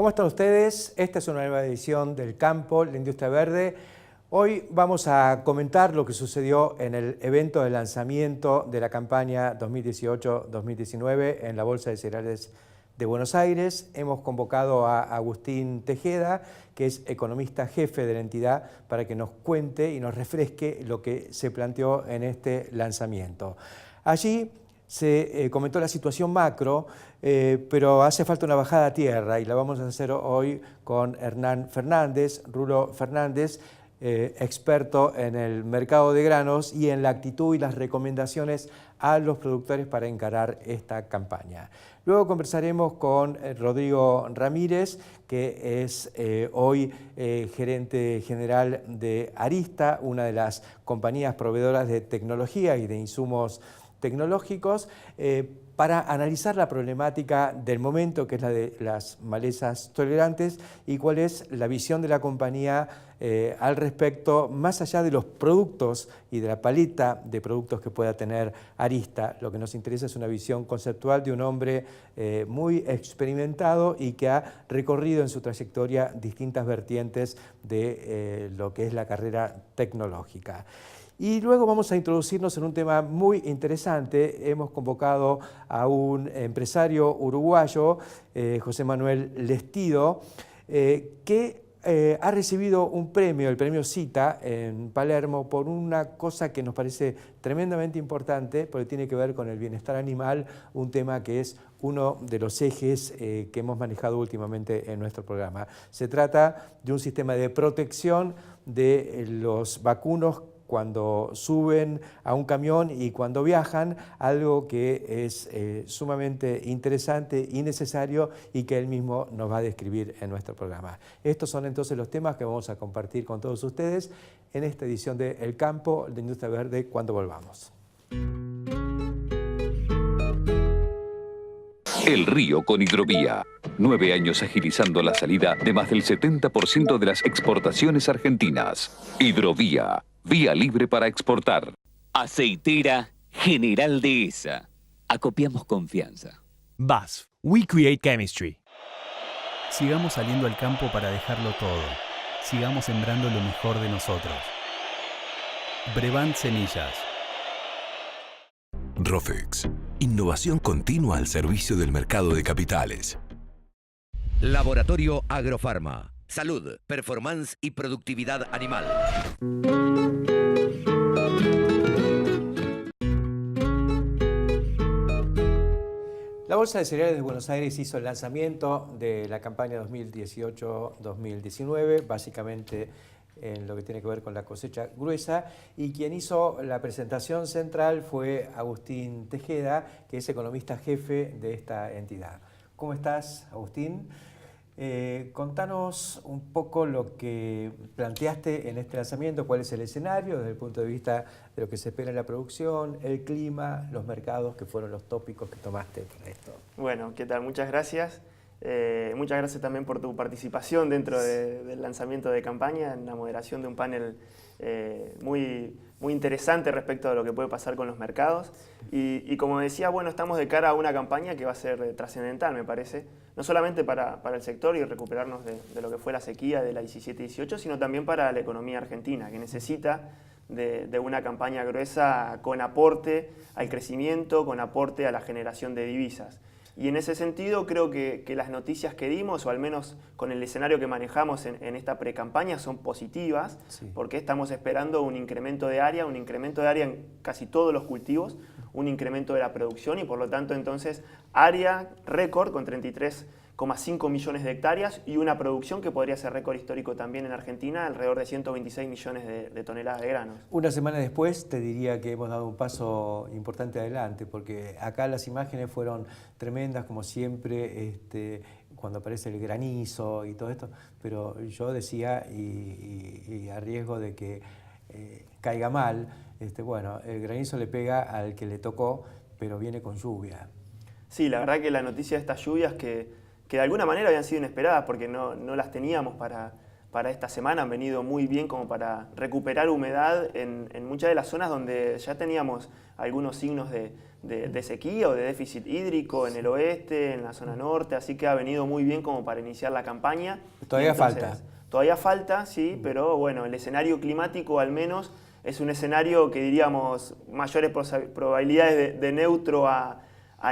¿Cómo están ustedes? Esta es una nueva edición del Campo, la Industria Verde. Hoy vamos a comentar lo que sucedió en el evento de lanzamiento de la campaña 2018-2019 en la Bolsa de Cereales de Buenos Aires. Hemos convocado a Agustín Tejeda, que es economista jefe de la entidad, para que nos cuente y nos refresque lo que se planteó en este lanzamiento. Allí se comentó la situación macro, pero hace falta una bajada a tierra y la vamos a hacer hoy con Hernán Fernández, Rulo Fernández, experto en el mercado de granos y en la actitud y las recomendaciones a los productores para encarar esta campaña. Luego conversaremos con Rodrigo Ramírez, que es hoy gerente general de Arista, una de las compañías proveedoras de tecnología y de insumos tecnológicos, para analizar la problemática del momento, que es la de las malezas tolerantes, y cuál es la visión de la compañía al respecto, más allá de los productos y de la paleta de productos que pueda tener Arista. Lo que nos interesa es una visión conceptual de un hombre muy experimentado y que ha recorrido en su trayectoria distintas vertientes de lo que es la carrera tecnológica. Y luego vamos a introducirnos en un tema muy interesante. Hemos convocado a un empresario uruguayo, José Manuel Lestido, que ha recibido un premio, el premio Cita en Palermo, por una cosa que nos parece tremendamente importante, porque tiene que ver con el bienestar animal, un tema que es uno de los ejes que hemos manejado últimamente en nuestro programa. Se trata de un sistema de protección de los vacunos cuando suben a un camión y cuando viajan, algo que es sumamente interesante y necesario y que él mismo nos va a describir en nuestro programa. Estos son entonces los temas que vamos a compartir con todos ustedes en esta edición de El Campo de Industria Verde cuando volvamos. El Río con Hidrovía. 9 años agilizando la salida de más del 70% de las exportaciones argentinas. Hidrovía. Vía libre para exportar. Aceitera General Dehesa. Acopiamos confianza. BASF. We create chemistry. Sigamos saliendo al campo para dejarlo todo. Sigamos sembrando lo mejor de nosotros. Brevant Semillas. Rofex. Innovación continua al servicio del mercado de capitales. Laboratorio Agrofarma. Salud, performance y productividad animal. La Bolsa de Cereales de Buenos Aires hizo el lanzamiento de la campaña 2018-2019, básicamente en lo que tiene que ver con la cosecha gruesa, y quien hizo la presentación central fue Agustín Tejeda, que es economista jefe de esta entidad. ¿Cómo estás, Agustín? Contanos un poco lo que planteaste en este lanzamiento, cuál es el escenario desde el punto de vista de lo que se espera en la producción, el clima, los mercados, que fueron los tópicos que tomaste para esto. Bueno, ¿qué tal? Muchas gracias. Muchas gracias también por tu participación dentro del lanzamiento de campaña, en la moderación de un panel muy interesante respecto a lo que puede pasar con los mercados. Y como decía, bueno, estamos de cara a una campaña que va a ser trascendental, me parece, no solamente para el sector y recuperarnos de lo que fue la sequía de la 17-18, sino también para la economía argentina, que necesita de una campaña gruesa con aporte al crecimiento, con aporte a la generación de divisas. Y en ese sentido creo que las noticias que dimos, o al menos con el escenario que manejamos en esta precampaña, son positivas, sí, porque estamos esperando un incremento de área en casi todos los cultivos, un incremento de la producción y por lo tanto entonces área récord con 33,5 millones de hectáreas y una producción que podría ser récord histórico también en Argentina, alrededor de 126 millones de toneladas de granos. Una semana después te diría que hemos dado un paso importante adelante, porque acá las imágenes fueron tremendas, como siempre, cuando aparece el granizo y todo esto, pero yo decía, y a riesgo de que caiga mal, bueno, el granizo le pega al que le tocó, pero viene con lluvia. Sí, la verdad que la noticia de estas lluvias que de alguna manera habían sido inesperadas porque no las teníamos para esta semana, han venido muy bien como para recuperar humedad en muchas de las zonas donde ya teníamos algunos signos de de sequía o de déficit hídrico en el oeste, en la zona norte, así que ha venido muy bien como para iniciar la campaña. Todavía falta. Todavía falta, sí, pero bueno, el escenario climático al menos es un escenario que diríamos mayores probabilidades de neutro a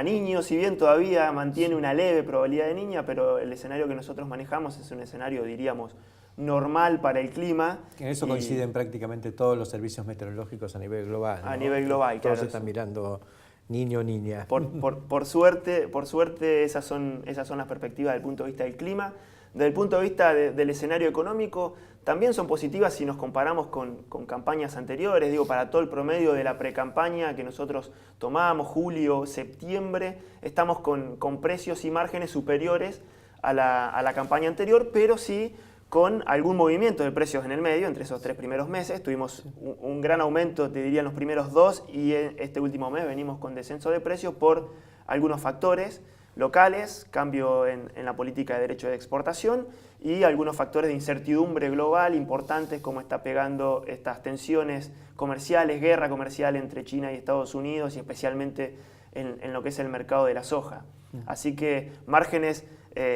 niños, si bien todavía mantiene una leve probabilidad de niña, pero el escenario que nosotros manejamos es un escenario, diríamos, normal para el clima. En eso coinciden prácticamente todos los servicios meteorológicos a nivel global, ¿no? A nivel global, todos claro. Están mirando niño, niña. Por suerte esas son las perspectivas del punto de vista del clima. Desde el punto de vista del escenario económico, también son positivas si nos comparamos con campañas anteriores. Digo, para todo el promedio de la precampaña que nosotros tomamos, julio, septiembre, estamos con precios y márgenes superiores a la campaña anterior, pero sí con algún movimiento de precios en el medio. Entre esos 3 primeros meses tuvimos un gran aumento, te diría, en los primeros 2, y en este último mes venimos con descenso de precios por algunos factores locales, cambio en la política de derecho de exportación y algunos factores de incertidumbre global importantes, como está pegando estas tensiones comerciales, guerra comercial entre China y Estados Unidos, y especialmente en lo que es el mercado de la soja. Así que márgenes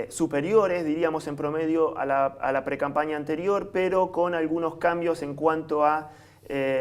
superiores, diríamos en promedio, a la precampaña anterior, pero con algunos cambios en cuanto a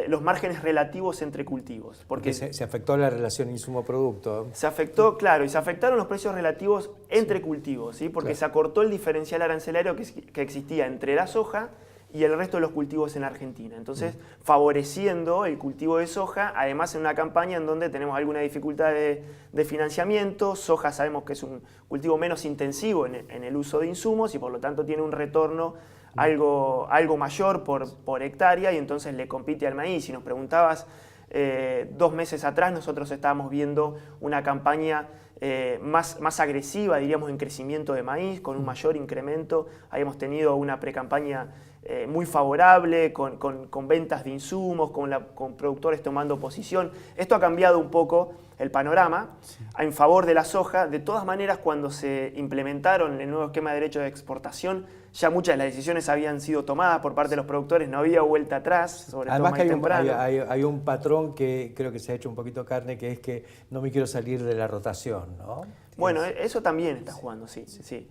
los márgenes relativos entre cultivos. Porque se afectó la relación insumo-producto. Se afectó, claro, y se afectaron los precios relativos entre cultivos, ¿sí? Porque se acortó el diferencial arancelario que existía entre la soja y el resto de los cultivos en Argentina. Entonces, favoreciendo el cultivo de soja, además en una campaña en donde tenemos alguna dificultad de financiamiento. Soja sabemos que es un cultivo menos intensivo en el uso de insumos y por lo tanto tiene un retorno algo mayor por hectárea, y entonces le compite al maíz. Si nos preguntabas, 2 meses atrás nosotros estábamos viendo una campaña más agresiva, diríamos, en crecimiento de maíz, con un mayor incremento. Habíamos tenido una precampaña muy favorable, con ventas de insumos, con productores tomando posición. Esto ha cambiado un poco el panorama en favor de la soja. De todas maneras, cuando se implementaron el nuevo esquema de derecho de exportación, ya muchas de las decisiones habían sido tomadas por parte de los productores, no había vuelta atrás, sobre todo más temprano. Hay un patrón que creo que se ha hecho un poquito carne, que es que no me quiero salir de la rotación, ¿no? Bueno, eso también está jugando, sí.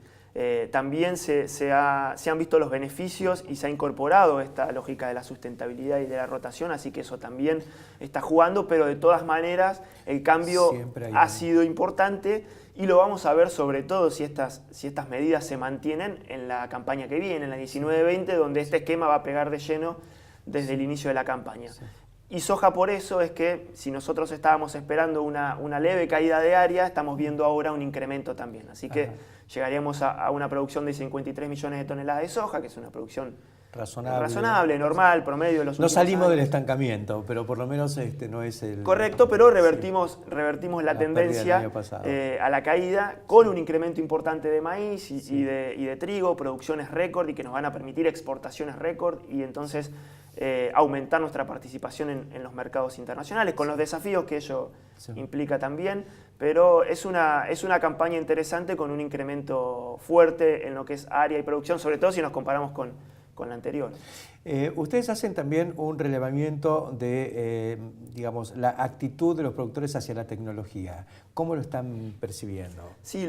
También se han visto los beneficios y se ha incorporado esta lógica de la sustentabilidad y de la rotación, así que eso también está jugando, pero de todas maneras el cambio ha sido importante y lo vamos a ver sobre todo si estas medidas se mantienen en la campaña que viene, en la 19-20, donde este esquema va a pegar de lleno desde el inicio de la campaña. Y soja, por eso es que si nosotros estábamos esperando una leve caída de área, estamos viendo ahora un incremento también. Así que llegaríamos a una producción de 53 millones de toneladas de soja, que es una producción razonable, normal, promedio de los últimos No salimos años del estancamiento, pero por lo menos no es el... Correcto, pero revertimos la tendencia a la caída, con un incremento importante de maíz y de trigo, producciones récord, y que nos van a permitir exportaciones récord, y entonces aumentar nuestra participación en los mercados internacionales, con los desafíos que ello implica también, pero es una campaña interesante con un incremento fuerte en lo que es área y producción, sobre todo si nos comparamos con la anterior. Ustedes hacen también un relevamiento de, digamos, la actitud de los productores hacia la tecnología. ¿Cómo lo están percibiendo? Sí,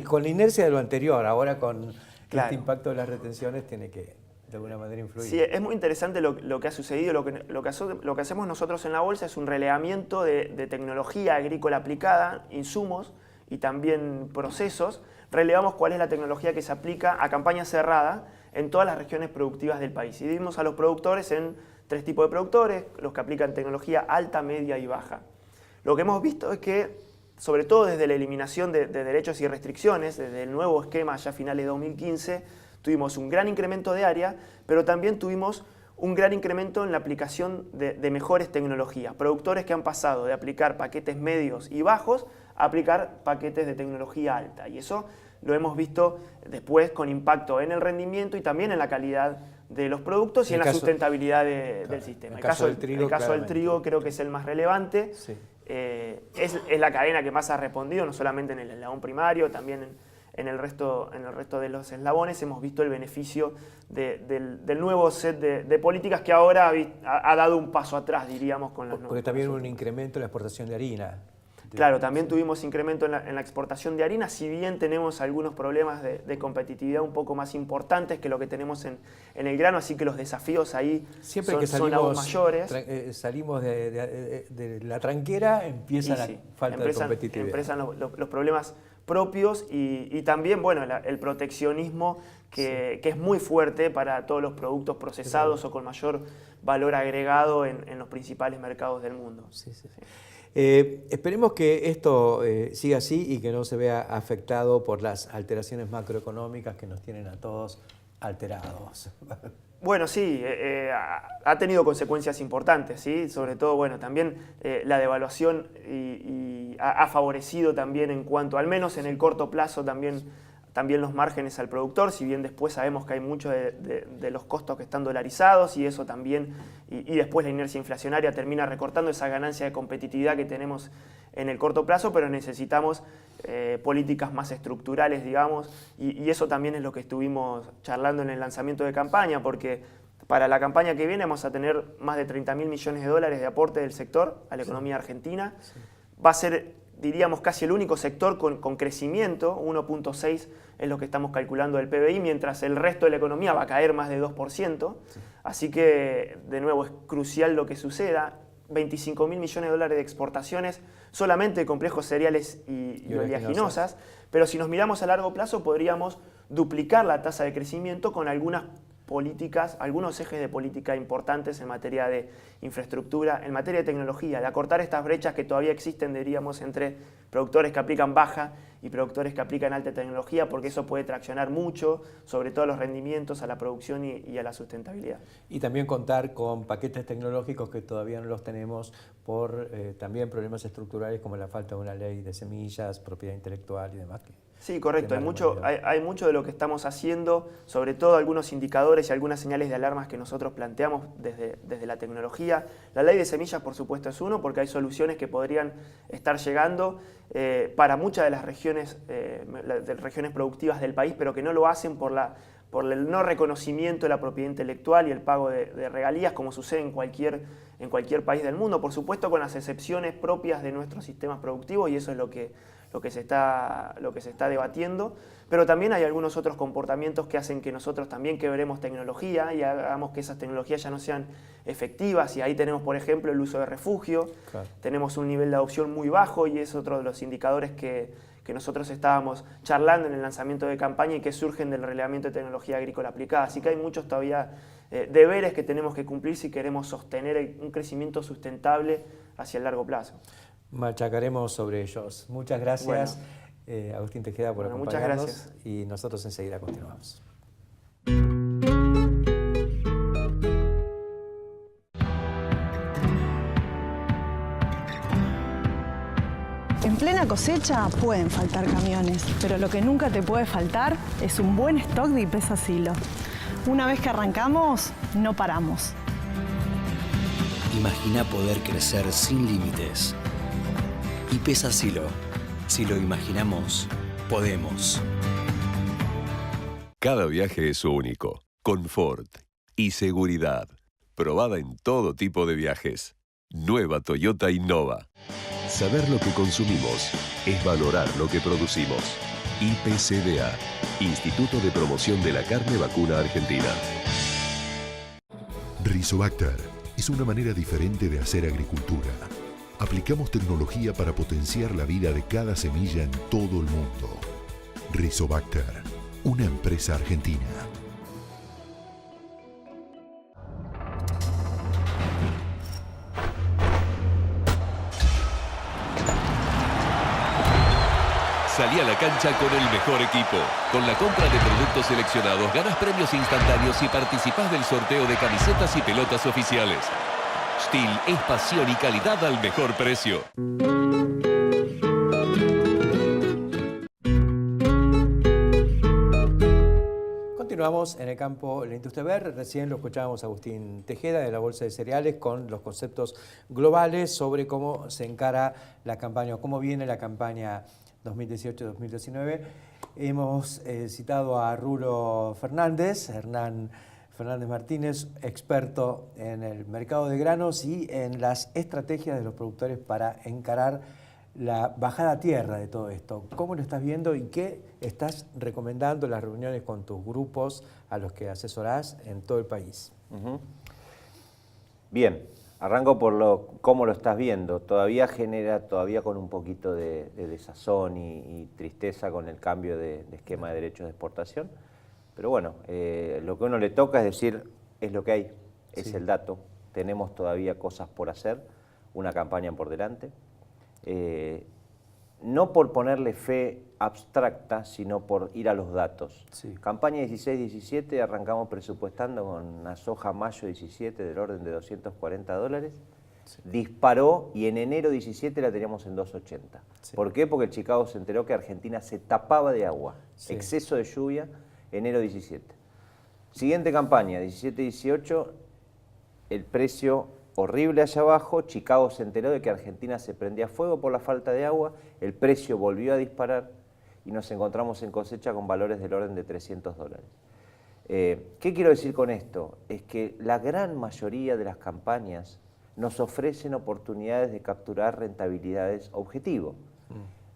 con la inercia de lo anterior, ahora con este impacto de las retenciones tiene que de alguna manera influir. Sí, es muy interesante lo que ha sucedido. Lo que hacemos nosotros en la bolsa es un relevamiento de tecnología agrícola aplicada, insumos y también procesos. Relevamos cuál es la tecnología que se aplica a campaña cerrada en todas las regiones productivas del país. Y dividimos a los productores en 3 tipos de productores: los que aplican tecnología alta, media y baja. Lo que hemos visto es que, sobre todo desde la eliminación de derechos y restricciones, desde el nuevo esquema ya a finales de 2015, tuvimos un gran incremento de área, pero también tuvimos un gran incremento en la aplicación de mejores tecnologías. Productores que han pasado de aplicar paquetes medios y bajos a aplicar paquetes de tecnología alta. Y eso lo hemos visto después con impacto en el rendimiento y también en la calidad de los productos y en la sustentabilidad del sistema. El caso del trigo creo que es el más relevante. Sí. Es la cadena que más ha respondido, no solamente en el eslabón primario, también en el resto de los eslabones. Hemos visto el beneficio del nuevo set de políticas que ahora ha dado un paso atrás, diríamos, con las nuevas. Porque también hubo un incremento en la exportación de harina. Claro, también tuvimos incremento en la exportación de harina, si bien tenemos algunos problemas de competitividad un poco más importantes que lo que tenemos en el grano, así que los desafíos ahí son aún mayores. Salimos de la tranquera, empieza la falta de competitividad. Empiezan los problemas propios y también, bueno, el proteccionismo que es muy fuerte para todos los productos procesados o con mayor valor agregado en los principales mercados del mundo. Esperemos que esto siga así y que no se vea afectado por las alteraciones macroeconómicas que nos tienen a todos alterados. Bueno, sí, ha tenido consecuencias importantes, ¿sí? Sobre todo, bueno, también la devaluación y ha favorecido también en cuanto, al menos en el corto plazo, también los márgenes al productor, si bien después sabemos que hay muchos de los costos que están dolarizados y eso también, y después la inercia inflacionaria termina recortando esa ganancia de competitividad que tenemos en el corto plazo, pero necesitamos políticas más estructurales, digamos, y eso también es lo que estuvimos charlando en el lanzamiento de campaña, porque para la campaña que viene vamos a tener más de 30.000 millones de dólares de aporte del sector a la economía argentina. Va a ser, diríamos, casi el único sector con crecimiento, 1.6 es lo que estamos calculando del PBI, mientras el resto de la economía va a caer más de 2%. Así que, de nuevo, es crucial lo que suceda. 25.000 millones de dólares de exportaciones solamente de complejos cereales y oleaginosas, pero si nos miramos a largo plazo podríamos duplicar la tasa de crecimiento con algunas políticas, algunos ejes de política importantes en materia de infraestructura, en materia de tecnología, de acortar estas brechas que todavía existen, diríamos, entre productores que aplican baja y productores que aplican alta tecnología, porque eso puede traccionar mucho, sobre todo los rendimientos, a la producción y a la sustentabilidad. Y también contar con paquetes tecnológicos que todavía no los tenemos por también problemas estructurales como la falta de una ley de semillas, propiedad intelectual y demás. Sí, correcto. Hay mucho de lo que estamos haciendo, sobre todo algunos indicadores y algunas señales de alarmas que nosotros planteamos desde la tecnología. La ley de semillas, por supuesto, es uno, porque hay soluciones que podrían estar llegando para muchas de las regiones productivas del país, pero que no lo hacen por el no reconocimiento de la propiedad intelectual y el pago de regalías, como sucede en cualquier país del mundo, por supuesto con las excepciones propias de nuestros sistemas productivos, y eso es lo que se está debatiendo, pero también hay algunos otros comportamientos que hacen que nosotros también quebremos tecnología y hagamos que esas tecnologías ya no sean efectivas, y ahí tenemos, por ejemplo, el uso de refugio. Claro. Tenemos un nivel de adopción muy bajo y es otro de los indicadores que nosotros estábamos charlando en el lanzamiento de campaña y que surgen del Reglamento de Tecnología Agrícola Aplicada. Así que hay muchos todavía deberes que tenemos que cumplir si queremos sostener un crecimiento sustentable hacia el largo plazo. Machacaremos sobre ellos. Muchas gracias, Agustín Tejeda, por acompañarnos. Muchas gracias. Y nosotros enseguida continuamos. En plena cosecha pueden faltar camiones, pero lo que nunca te puede faltar es un buen stock de IPESA Silo. Una vez que arrancamos, no paramos. Imagina poder crecer sin límites. IPESA Silo. Si lo imaginamos, podemos. Cada viaje es único, confort y seguridad. Probada en todo tipo de viajes. Nueva Toyota Innova. Saber lo que consumimos es valorar lo que producimos. IPCBA, Instituto de Promoción de la Carne Vacuna Argentina. Rizobacter es una manera diferente de hacer agricultura. Aplicamos tecnología para potenciar la vida de cada semilla en todo el mundo. Rizobacter, una empresa argentina. Salí a la cancha con el mejor equipo. Con la compra de productos seleccionados ganas premios instantáneos y participás del sorteo de camisetas y pelotas oficiales. Stihl es pasión y calidad al mejor precio. Continuamos en el campo de la industria verde. Recién lo escuchábamos a Agustín Tejeda de la Bolsa de Cereales con los conceptos globales sobre cómo se encara la campaña o cómo viene la campaña 2018-2019. Hemos citado a Rulo Fernández, Hernán Fernández Martínez, experto en el mercado de granos y en las estrategias de los productores para encarar la bajada a tierra de todo esto. ¿Cómo lo estás viendo y qué estás recomendando en las reuniones con tus grupos a los que asesorás en todo el país? Bien, arranco por cómo lo estás viendo. Todavía con un poquito de desazón y tristeza con el cambio de esquema de derechos de exportación. Pero bueno, lo que a uno le toca es decir, es lo que hay, es el dato. Tenemos todavía cosas por hacer, una campaña por delante. No por ponerle fe abstracta, sino por ir a los datos. Campaña 16-17 arrancamos presupuestando con una soja mayo 17 del orden de $240. Disparó y en enero 17 la teníamos en 280. ¿Por qué? Porque el Chicago se enteró que Argentina se tapaba de agua. Exceso de lluvia, enero 17. Siguiente campaña, 17-18, el precio horrible allá abajo. Chicago se enteró de que Argentina se prendía fuego por la falta de agua, el precio volvió a disparar y nos encontramos en cosecha con valores del orden de $300. ¿Qué quiero decir con esto? Es que la gran mayoría de las campañas nos ofrecen oportunidades de capturar rentabilidades objetivo.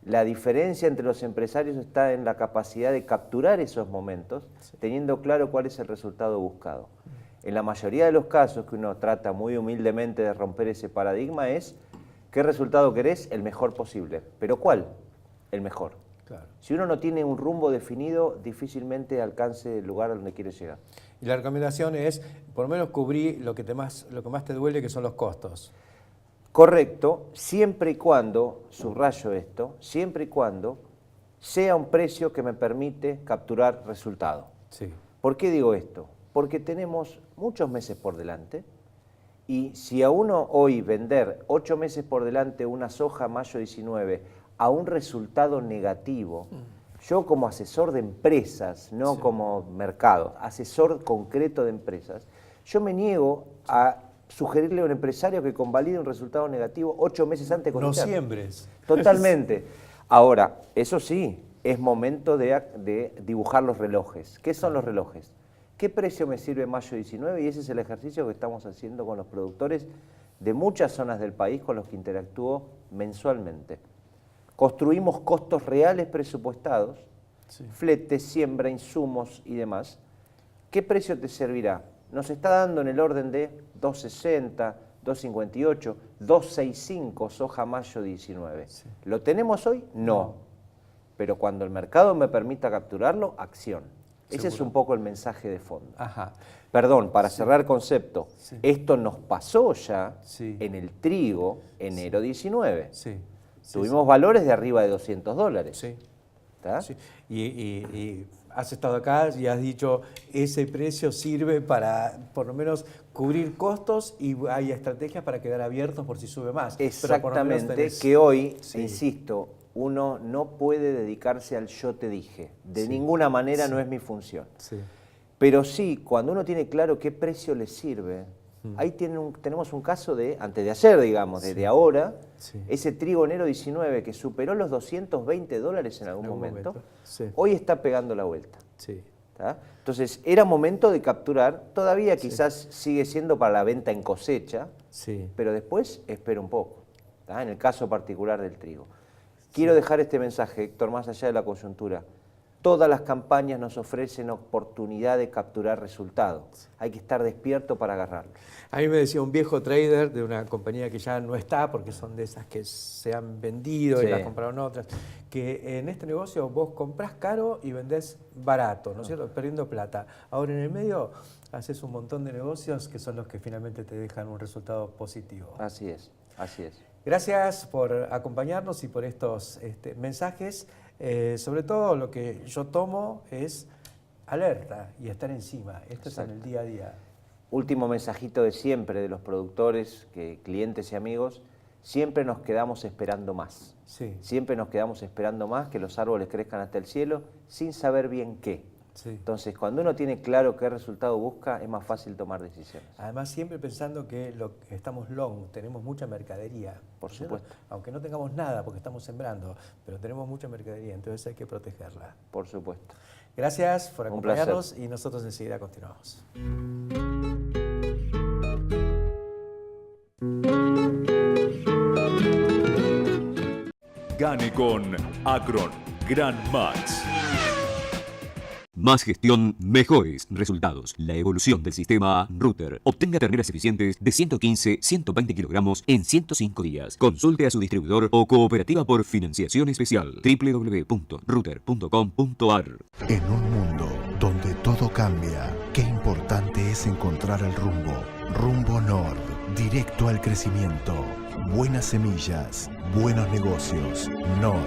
La diferencia entre los empresarios está en la capacidad de capturar esos momentos, teniendo claro cuál es el resultado buscado. En la mayoría de los casos que uno trata muy humildemente de romper ese paradigma es ¿qué resultado querés? El mejor posible. ¿Pero cuál? El mejor. Claro. Si uno no tiene un rumbo definido, difícilmente alcance el lugar a donde quiere llegar. Y la recomendación es, por lo menos, cubrir lo que más te duele, que son los costos. Correcto, siempre y cuando, subrayo esto, siempre y cuando sea un precio que me permite capturar resultado. ¿Por qué digo esto? Porque tenemos muchos meses por delante y si a uno hoy vender 8 meses por delante una soja mayo 19 a un resultado negativo, yo como asesor de empresas, no como mercado, asesor concreto de empresas, yo me niego a sugerirle a un empresario que convalide un resultado negativo 8 meses antes de cosechar. No siembres. Totalmente. Ahora, eso sí, es momento de dibujar los relojes. ¿Qué son los relojes? ¿Qué precio me sirve mayo 19? Y ese es el ejercicio que estamos haciendo con los productores de muchas zonas del país con los que interactúo mensualmente. Construimos costos reales presupuestados, fletes, siembra, insumos y demás. ¿Qué precio te servirá? Nos está dando en el orden de 2.60, 2.58, 2.65 soja mayo 19. ¿Lo tenemos hoy? No. Pero cuando el mercado me permita capturarlo, acción. Ese es un poco el mensaje de fondo. Perdón, para cerrar concepto, esto nos pasó ya en el trigo enero 19. Tuvimos valores de arriba de $200. Y has estado acá y has dicho ese precio sirve para por lo menos cubrir costos y hay estrategias para quedar abiertos por si sube más. Exactamente, que hoy, insisto, uno no puede dedicarse al yo te dije. De ninguna manera no es mi función. Pero sí, cuando uno tiene claro qué precio le sirve, ahí tenemos un caso de, antes de ayer, digamos, desde ahora, ese trigo enero 19 que superó los $220 en algún momento, hoy está pegando la vuelta. Entonces, era momento de capturar, todavía quizás sigue siendo para la venta en cosecha, pero después espera un poco, en el caso particular del trigo. Quiero dejar este mensaje, Héctor, más allá de la coyuntura. Todas las campañas nos ofrecen oportunidad de capturar resultados. Hay que estar despierto para agarrarlo. A mí me decía un viejo trader de una compañía que ya no está, porque son de esas que se han vendido y las compraron otras, que en este negocio vos comprás caro y vendés barato, ¿no es cierto? Perdiendo plata. Ahora en el medio haces un montón de negocios que son los que finalmente te dejan un resultado positivo. Así es, así es. Gracias por acompañarnos y por estos mensajes. Sobre todo lo que yo tomo es alerta y estar encima. Esto es en el día a día. Último mensajito de siempre de los productores, clientes y amigos, siempre nos quedamos esperando más. Siempre nos quedamos esperando más, que los árboles crezcan hasta el cielo, sin saber bien qué. Entonces, cuando uno tiene claro qué resultado busca, es más fácil tomar decisiones. Además, siempre pensando que estamos long, tenemos mucha mercadería. Por supuesto. Aunque no tengamos nada, porque estamos sembrando, pero tenemos mucha mercadería, entonces hay que protegerla. Por supuesto. Gracias por acompañarnos y nosotros enseguida continuamos. Gane con Acron Gran Max. Más gestión, mejores resultados. La evolución del sistema Router. Obtenga terneras eficientes de 115-120 kilogramos en 105 días. Consulte a su distribuidor o cooperativa por financiación especial. www.router.com.ar. En un mundo donde todo cambia, qué importante es encontrar el rumbo. Rumbo Nord. Directo al crecimiento. Buenas semillas. Buenos negocios. Nord.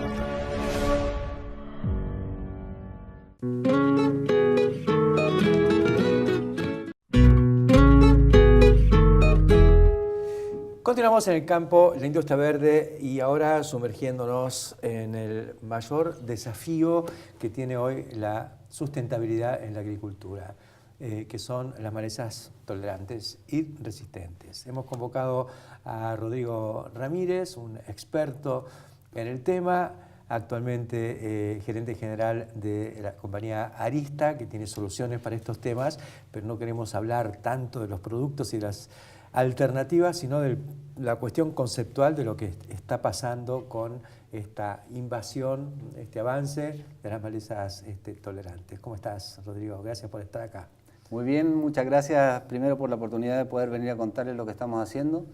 Continuamos en el campo, la industria verde, y ahora sumergiéndonos en el mayor desafío que tiene hoy la sustentabilidad en la agricultura, que son las malezas tolerantes y resistentes. Hemos convocado a Rodrigo Ramírez, un experto en el tema, actualmente gerente general de la compañía Arista, que tiene soluciones para estos temas, pero no queremos hablar tanto de los productos y de las alternativas, sino de la cuestión conceptual de lo que está pasando con esta invasión, este avance de las malezas tolerantes. ¿Cómo estás, Rodrigo? Gracias por estar acá. Muy bien, muchas gracias primero por la oportunidad de poder venir a contarles lo que estamos haciendo.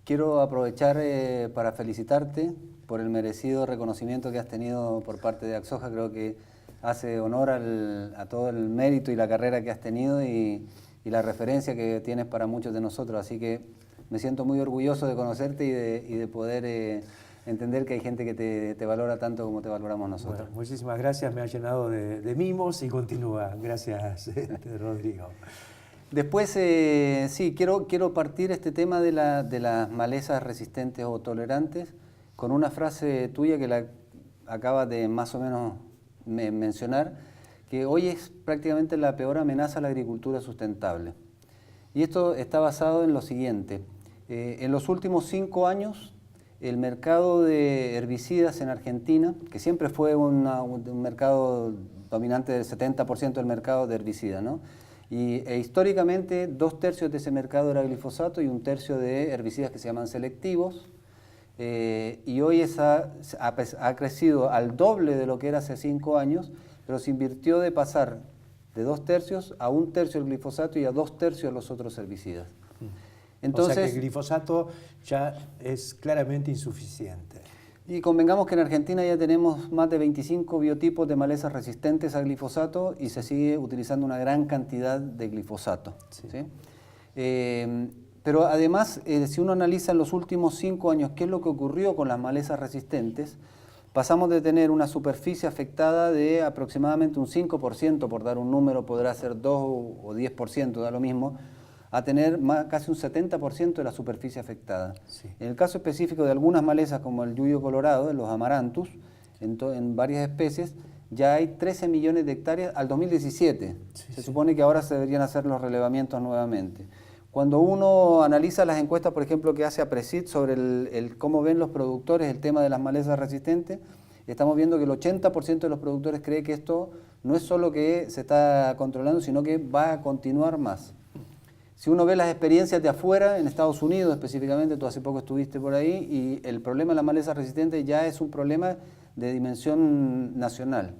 Quiero aprovechar para felicitarte por el merecido reconocimiento que has tenido por parte de Axoja. Creo que hace honor a todo el mérito y la carrera que has tenido y la referencia que tienes para muchos de nosotros. Así que me siento muy orgulloso de conocerte y de poder entender que hay gente que te valora tanto como te valoramos nosotros. Bueno, muchísimas gracias, me ha llenado de mimos y continúa. Gracias, Rodrigo. Después, sí, quiero partir este tema de las malezas resistentes o tolerantes con una frase tuya que la acabas de más o menos mencionar, que hoy es prácticamente la peor amenaza a la agricultura sustentable. Y esto está basado en lo siguiente. En los últimos 5 años, el mercado de herbicidas en Argentina, que siempre fue un mercado dominante del 70% del mercado de herbicidas, ¿no? Históricamente 2/3 de ese mercado era glifosato y 1/3 de herbicidas que se llaman selectivos. Y hoy ha crecido al doble de lo que era hace 5 años, pero se invirtió de pasar de 2/3 a 1/3 el glifosato y a 2/3 los otros herbicidas. Entonces, o sea que el glifosato ya es claramente insuficiente. Y convengamos que en Argentina ya tenemos más de 25 biotipos de malezas resistentes al glifosato y se sigue utilizando una gran cantidad de glifosato. Sí. ¿Sí? Pero además, si uno analiza en los últimos 5 años qué es lo que ocurrió con las malezas resistentes, pasamos de tener una superficie afectada de aproximadamente un 5%, por dar un número, podrá ser 2 o 10%, da lo mismo, a tener casi un 70% de la superficie afectada. Sí. En el caso específico de algunas malezas como el yuyo colorado, los amaranthus, en varias especies, ya hay 13 millones de hectáreas al 2017. Sí, se supone que ahora se deberían hacer los relevamientos nuevamente. Cuando uno analiza las encuestas, por ejemplo, que hace APRESID sobre cómo ven los productores el tema de las malezas resistentes, estamos viendo que el 80% de los productores cree que esto no es solo que se está controlando, sino que va a continuar más. Si uno ve las experiencias de afuera, en Estados Unidos específicamente, tú hace poco estuviste por ahí, y el problema de las malezas resistentes ya es un problema de dimensión nacional.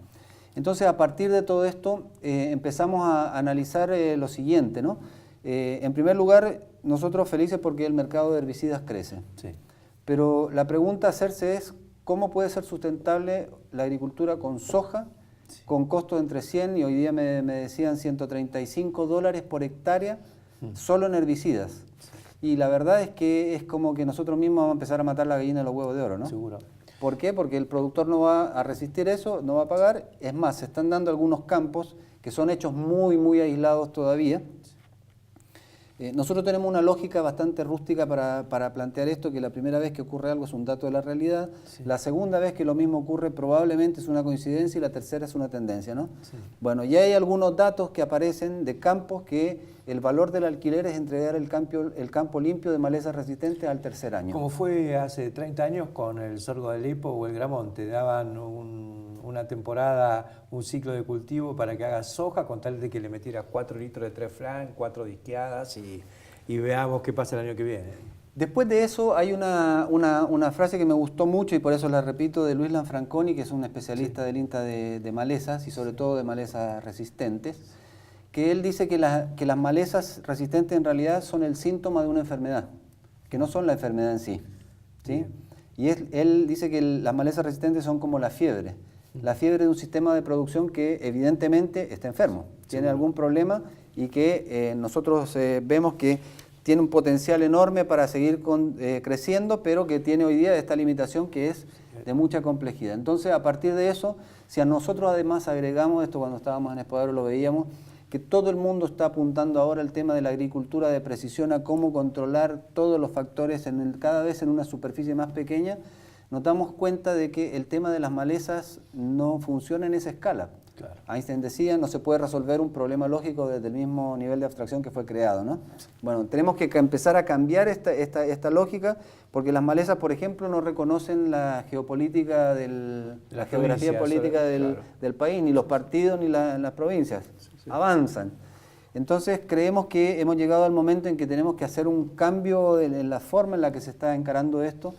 Entonces, a partir de todo esto, empezamos a analizar lo siguiente, ¿no? En primer lugar, nosotros felices porque el mercado de herbicidas crece. Sí. Pero la pregunta a hacerse es, ¿cómo puede ser sustentable la agricultura con soja, sí, con costos entre 100 y hoy día me decían $135 por hectárea, solo en herbicidas? Sí. Y la verdad es que es como que nosotros mismos vamos a empezar a matar la gallina de los huevos de oro, ¿no? Seguro. ¿Por qué? Porque el productor no va a resistir eso, no va a pagar. Es más, se están dando algunos campos que son hechos muy, muy aislados todavía. Nosotros tenemos una lógica bastante rústica para plantear esto, que la primera vez que ocurre algo es un dato de la realidad, sí, la segunda vez que lo mismo ocurre probablemente es una coincidencia y la tercera es una tendencia, ¿no? Sí. Bueno, ya hay algunos datos que aparecen de campos que el valor del alquiler es entregar el campo limpio de malezas resistentes al tercer año. Como fue hace 30 años con el sorgo de Alepo o el gramonte, daban una temporada, un ciclo de cultivo para que haga soja con tal de que le metiera 4 litros de Treflan, 4 disqueadas y veamos qué pasa el año que viene. Después de eso hay una frase que me gustó mucho y por eso la repito, de Luis Lanfranconi, que es un especialista del INTA de malezas y sobre todo de malezas resistentes, que él dice que las malezas resistentes en realidad son el síntoma de una enfermedad, que no son la enfermedad en sí. ¿Sí? Y él dice que las malezas resistentes son como la fiebre de un sistema de producción que evidentemente está enfermo, tiene algún problema y que nosotros vemos que tiene un potencial enorme para seguir creciendo, pero que tiene hoy día esta limitación que es de mucha complejidad. Entonces, a partir de eso, si a nosotros además agregamos esto, cuando estábamos en Espadero lo veíamos, que todo el mundo está apuntando ahora al tema de la agricultura de precisión, a cómo controlar todos los factores cada vez en una superficie más pequeña, nos damos cuenta de que el tema de las malezas no funciona en esa escala. Claro. Einstein decía, no se puede resolver un problema lógico desde el mismo nivel de abstracción que fue creado, ¿no? Bueno, tenemos que empezar a cambiar esta lógica, porque las malezas, por ejemplo, no reconocen la geopolítica, la geografía política del país, ni los partidos, ni las provincias. Avanzan. Entonces creemos que hemos llegado al momento en que tenemos que hacer un cambio en la forma en la que se está encarando esto,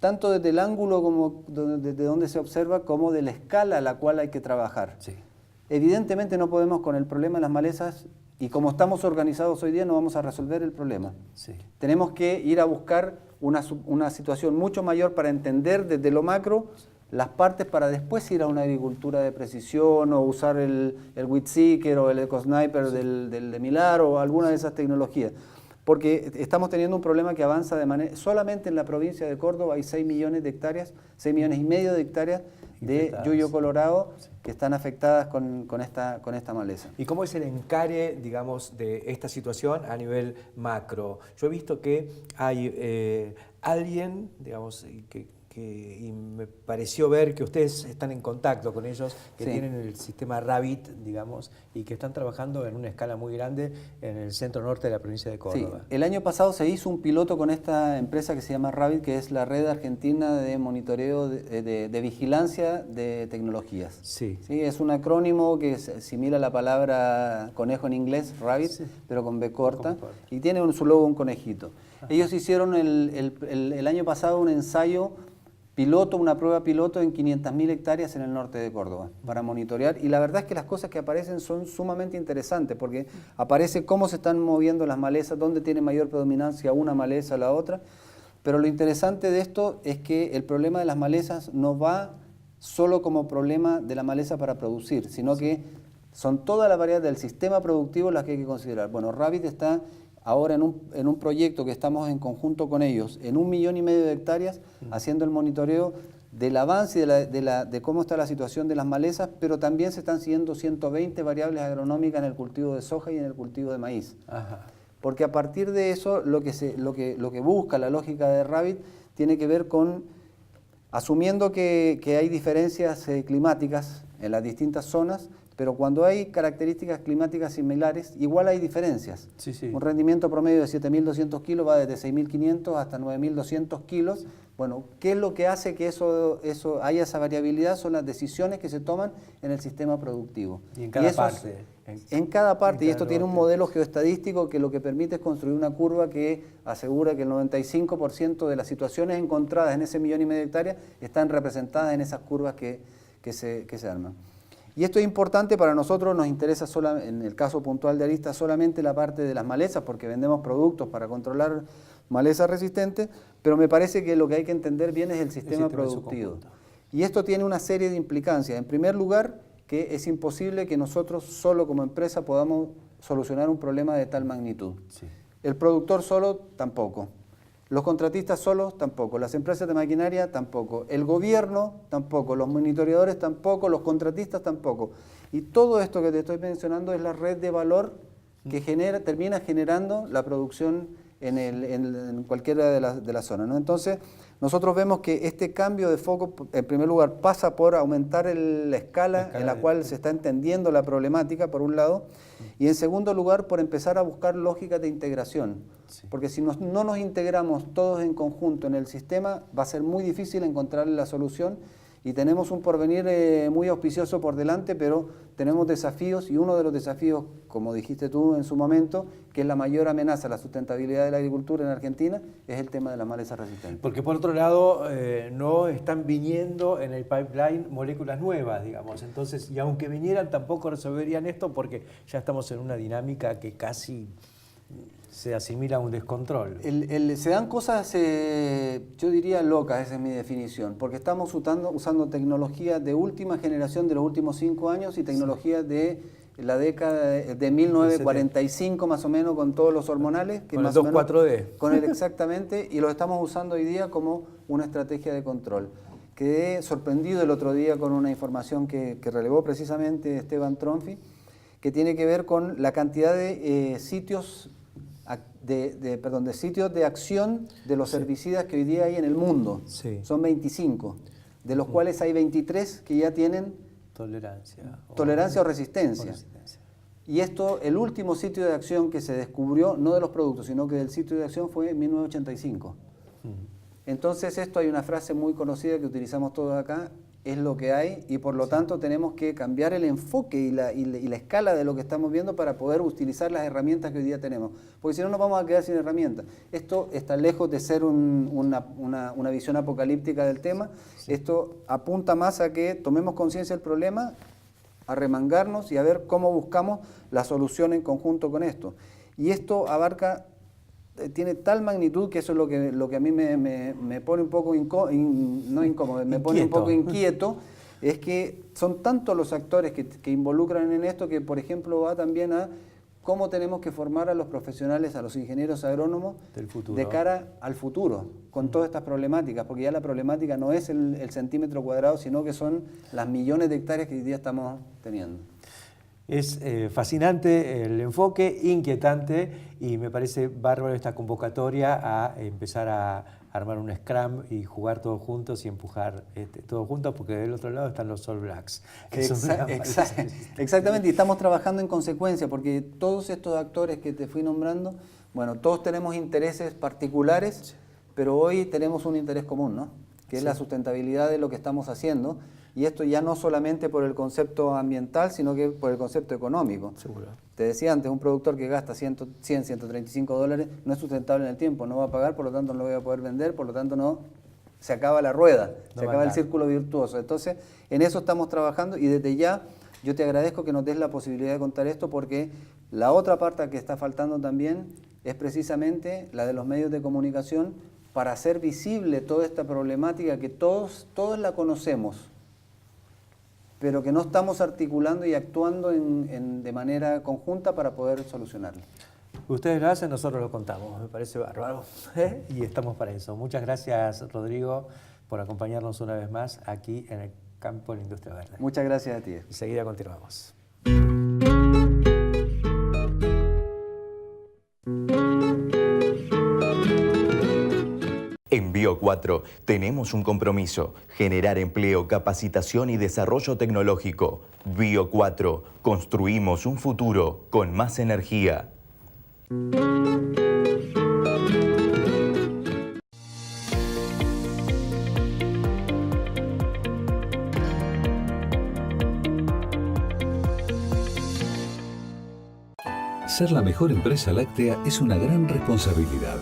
tanto desde el ángulo como desde donde se observa, como de la escala a la cual hay que trabajar. Sí. Evidentemente no podemos con el problema de las malezas, y como estamos organizados hoy día no vamos a resolver el problema. Sí. Tenemos que ir a buscar una situación mucho mayor para entender desde lo macro las partes para después ir a una agricultura de precisión o usar el Weedseeker o el EcoSniper de Millar o alguna de esas tecnologías. Porque estamos teniendo un problema que avanza de manera... Solamente en la provincia de Córdoba hay 6 millones de hectáreas, 6 millones y medio de hectáreas de yuyo colorado que están afectadas con esta maleza. ¿Y cómo es el encare, digamos, de esta situación a nivel macro? Yo he visto que hay alguien, digamos, y me pareció ver que ustedes están en contacto con ellos, que tienen el sistema Rabbit, digamos, y que están trabajando en una escala muy grande en el centro norte de la provincia de Córdoba. Sí. El año pasado se hizo un piloto con esta empresa que se llama Rabbit, que es la red argentina de monitoreo de vigilancia de tecnologías. Sí. Sí, es un acrónimo que asimila la palabra conejo en inglés, Rabbit, pero con B corta, y tiene su logo un conejito. Ellos hicieron el año pasado un ensayo piloto, una prueba piloto en 500.000 hectáreas en el norte de Córdoba para monitorear, y la verdad es que las cosas que aparecen son sumamente interesantes porque aparece cómo se están moviendo las malezas, dónde tiene mayor predominancia una maleza a la otra, pero lo interesante de esto es que el problema de las malezas no va solo como problema de la maleza para producir, sino que son todas las variedades del sistema productivo las que hay que considerar. Bueno, Rabbit está ahora en un proyecto que estamos en conjunto con ellos, en 1,5 millones de hectáreas, haciendo el monitoreo del avance y de cómo está la situación de las malezas, pero también se están siguiendo 120 variables agronómicas en el cultivo de soja y en el cultivo de maíz. Ajá. Porque a partir de eso, lo que busca la lógica de Rabbit tiene que ver con, asumiendo que hay diferencias climáticas en las distintas zonas, pero cuando hay características climáticas similares, igual hay diferencias. Sí, sí. Un rendimiento promedio de 7.200 kilos va desde 6.500 hasta 9.200 kilos. Bueno, ¿qué es lo que hace que haya esa variabilidad? Son las decisiones que se toman en el sistema productivo. Y en cada parte. En cada parte, y esto tiene un modelo geoestadístico que lo que permite es construir una curva que asegura que el 95% de las situaciones encontradas en ese 1,5 millones de hectáreas están representadas en esas curvas que se arman. Y esto es importante para nosotros, nos interesa en el caso puntual de Arista solamente la parte de las malezas, porque vendemos productos para controlar malezas resistentes, pero me parece que lo que hay que entender bien es el sistema productivo. Y esto tiene una serie de implicancias. En primer lugar, que es imposible que nosotros solo como empresa podamos solucionar un problema de tal magnitud. Sí. El productor solo tampoco. Los contratistas solos tampoco, las empresas de maquinaria tampoco, el gobierno tampoco, los monitoreadores tampoco, los contratistas tampoco. Y todo esto que te estoy mencionando es la red de valor que termina generando la producción en cualquiera de las zonas, ¿no? Entonces, nosotros vemos que este cambio de foco, en primer lugar, pasa por aumentar la escala en la cual se está entendiendo la problemática, por un lado, y en segundo lugar, por empezar a buscar lógicas de integración. Sí. Porque si no nos integramos todos en conjunto en el sistema, va a ser muy difícil encontrar la solución, y tenemos un porvenir muy auspicioso por delante, pero tenemos desafíos, y uno de los desafíos, como dijiste tú en su momento, que es la mayor amenaza a la sustentabilidad de la agricultura en Argentina, es el tema de las malezas resistentes. Porque por otro lado, no están viniendo en el pipeline moléculas nuevas, digamos. Entonces, y aunque vinieran, tampoco resolverían esto porque ya estamos en una dinámica que casi se asimila a un descontrol. Se dan cosas, yo diría locas, esa es mi definición, porque estamos usando tecnología de última generación de los últimos 5 años y tecnología de la década de 1945 más o menos, con todos los hormonales. Que con más el 2,4-D. Con el exactamente, y lo estamos usando hoy día como una estrategia de control. Quedé sorprendido el otro día con una información que relevó precisamente Esteban Tronfi, que tiene que ver con la cantidad de sitios de sitios de acción de los herbicidas que hoy día hay en el mundo. Sí. Son 25, de los cuales hay 23 que ya tienen tolerancia o resistencia. Y esto, el último sitio de acción que se descubrió, no de los productos, sino que del sitio de acción, fue en 1985. Entonces, esto, hay una frase muy conocida que utilizamos todos acá: es lo que hay, y por lo tanto tenemos que cambiar el enfoque y la escala de lo que estamos viendo para poder utilizar las herramientas que hoy día tenemos. Porque si no, nos vamos a quedar sin herramientas. Esto está lejos de ser una visión apocalíptica del tema. Sí. Esto apunta más a que tomemos conciencia del problema, a remangarnos y a ver cómo buscamos la solución en conjunto con esto. Y esto abarca... tiene tal magnitud que eso es lo que a mí me pone un poco pone un poco inquieto, es que son tantos los actores que involucran en esto, que por ejemplo va también a cómo tenemos que formar a los profesionales, a los ingenieros agrónomos del futuro, de cara al futuro, con todas estas problemáticas, porque ya la problemática no es el centímetro cuadrado, sino que son las millones de hectáreas que hoy día estamos teniendo. Es fascinante el enfoque, inquietante, y me parece bárbaro esta convocatoria a empezar a armar un scrum y jugar todos juntos y empujar todos juntos, porque del otro lado están los All Blacks. Exactamente, y estamos trabajando en consecuencia, porque todos estos actores que te fui nombrando, bueno, todos tenemos intereses particulares, pero hoy tenemos un interés común, ¿no? Que es la sustentabilidad de lo que estamos haciendo. Y esto ya no solamente por el concepto ambiental, sino que por el concepto económico. Seguro. Te decía antes, un productor que gasta 135 dólares no es sustentable en el tiempo, no va a pagar, por lo tanto no lo voy a poder vender, por lo tanto no, se acaba la rueda, se acaba el círculo virtuoso. Entonces, en eso estamos trabajando, y desde ya yo te agradezco que nos des la posibilidad de contar esto, porque la otra parte que está faltando también es precisamente la de los medios de comunicación, para hacer visible toda esta problemática que todos la conocemos, pero que no estamos articulando y actuando de manera conjunta para poder solucionarlo. Ustedes lo hacen, nosotros lo contamos, me parece bárbaro, y estamos para eso. Muchas gracias, Rodrigo, por acompañarnos una vez más aquí en el campo de la industria verde. Muchas gracias a ti. Enseguida continuamos. En Bio4 tenemos un compromiso: generar empleo, capacitación y desarrollo tecnológico. Bio4, construimos un futuro con más energía. Ser la mejor empresa láctea es una gran responsabilidad.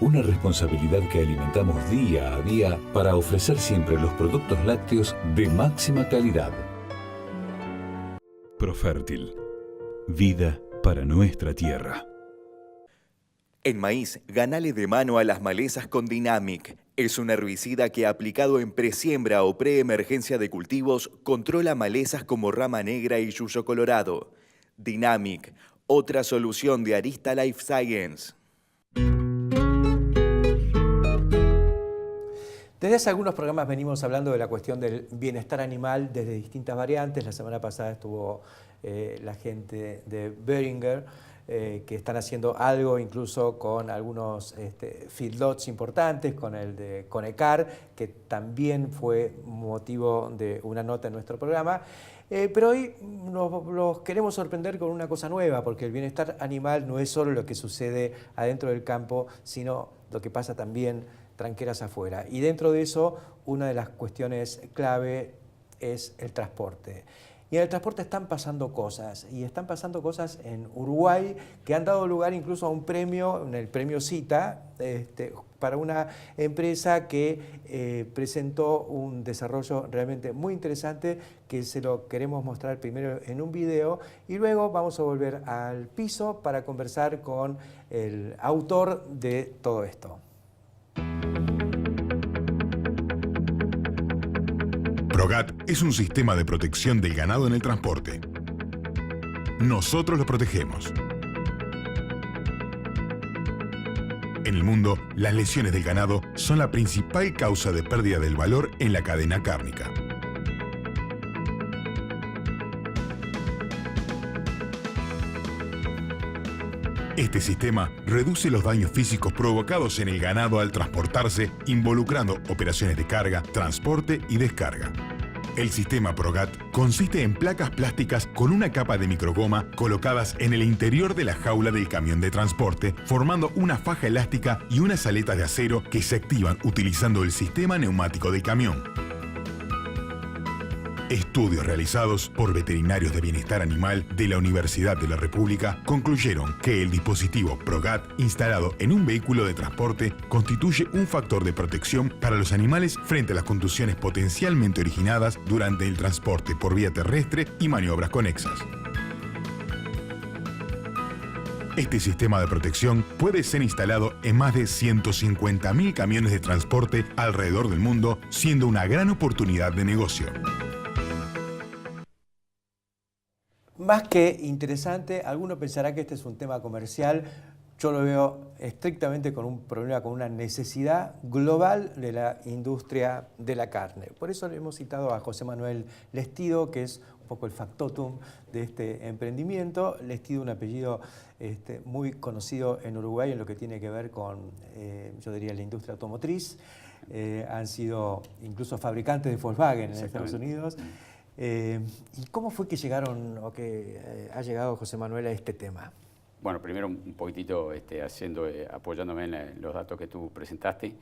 Una responsabilidad que alimentamos día a día para ofrecer siempre los productos lácteos de máxima calidad. Profértil. Vida para nuestra tierra. En maíz, ganale de mano a las malezas con Dynamic. Es un herbicida que, aplicado en presiembra o preemergencia de cultivos, controla malezas como rama negra y yuyo colorado. Dynamic, otra solución de Arista Life Science. Desde hace algunos programas venimos hablando de la cuestión del bienestar animal desde distintas variantes. La semana pasada estuvo la gente de Boehringer, que están haciendo algo incluso con algunos feedlots importantes, con el de Conecar, que también fue motivo de una nota en nuestro programa. Pero hoy los queremos sorprender con una cosa nueva, porque el bienestar animal no es solo lo que sucede adentro del campo, sino lo que pasa también tranqueras afuera. Y dentro de eso, una de las cuestiones clave es el transporte. Y en el transporte están pasando cosas, y están pasando cosas en Uruguay que han dado lugar incluso a un premio, en el premio Cita, para una empresa que presentó un desarrollo realmente muy interesante que se lo queremos mostrar primero en un video y luego vamos a volver al piso para conversar con el autor de todo esto. PROGAT es un sistema de protección del ganado en el transporte. Nosotros lo protegemos. En el mundo, las lesiones del ganado son la principal causa de pérdida del valor en la cadena cárnica. Este sistema reduce los daños físicos provocados en el ganado al transportarse, involucrando operaciones de carga, transporte y descarga. El sistema PROGAT consiste en placas plásticas con una capa de microgoma colocadas en el interior de la jaula del camión de transporte, formando una faja elástica y unas aletas de acero que se activan utilizando el sistema neumático del camión. Estudios realizados por veterinarios de bienestar animal de la Universidad de la República concluyeron que el dispositivo PROGAT instalado en un vehículo de transporte constituye un factor de protección para los animales frente a las contusiones potencialmente originadas durante el transporte por vía terrestre y maniobras conexas. Este sistema de protección puede ser instalado en más de 150.000 camiones de transporte alrededor del mundo, siendo una gran oportunidad de negocio. Más que interesante, alguno pensará que este es un tema comercial. Yo lo veo estrictamente con un problema, con una necesidad global de la industria de la carne. Por eso le hemos citado a José Manuel Lestido, que es un poco el factotum de este emprendimiento. Lestido, un apellido muy conocido en Uruguay en lo que tiene que ver con, yo diría, la industria automotriz. Han sido incluso fabricantes de Volkswagen en Estados Unidos. ¿Y cómo fue que llegaron o que ha llegado José Manuel a este tema? Bueno, primero un poquitito apoyándome en los datos que tú presentaste.